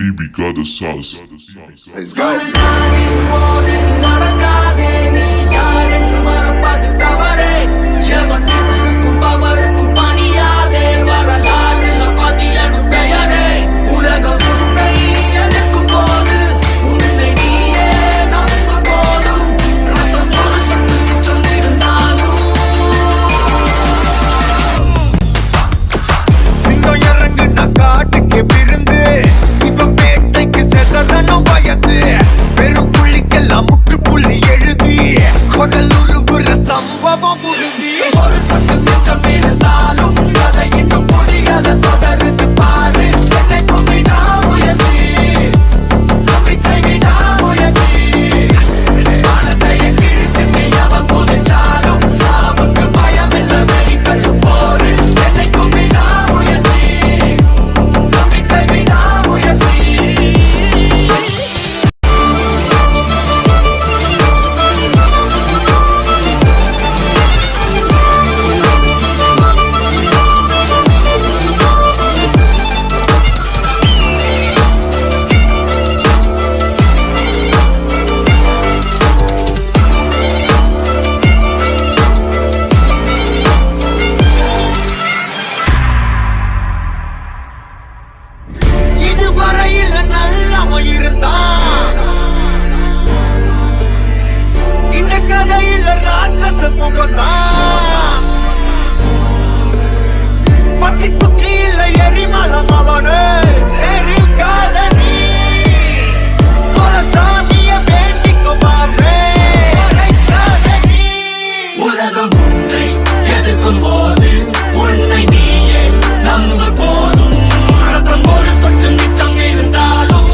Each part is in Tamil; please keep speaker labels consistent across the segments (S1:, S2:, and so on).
S1: PB got the sauce.
S2: Let's go. காட்டுக்கு விருந்து இப்ப பேட்டைக்கு செதறனும் பயந்து பெரும் புள்ளிக்கெல்லாம் முற்றுப்புள்ளி எழுதி கொடலுருகுற சம்பவம் உறுதி ஒரு சட்டம் மிச்சம் இருந்தாலும் அதை இன்னும் புலிகளை தொடருது பாரு என்னை கும்பிடா உயர்த்தி நம்பிக்கை விடா உயர்த்தி மனதைய கிழிச்சு அவன் புதிச்சாலும் சாவுக்கு பயமில்லை வெடிக்கல் போரு என்னை கும்பிடா உயர்த்தி இதுவரையில் நல்லவன் இருந்தான் இந்த கதையில் ராட்சச முகந்தான் பத்தி குச்சியில் எரிமலம் அவனு எரிக்காத நீ சாமிய வேண்டிக்குமாவே உலகம் உன்னை எதிர்க்கும் போது உன்னை நீயே நம்ப போதும் ஒரு சட்டம் மிச்சம் இருந்தாலும்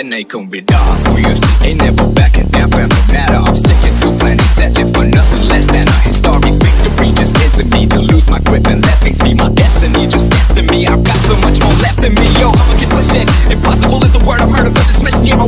S2: என்னைக்கும் விடா உயர்ச்சி ain't never backing down from the matter of sticking to planning set live for nothing less than a historic victory just isn't me to lose my grip and let things be my destiny just testing me I've got so much more left in me yo I'ma get pushing impossible is a word I've heard of but this mission here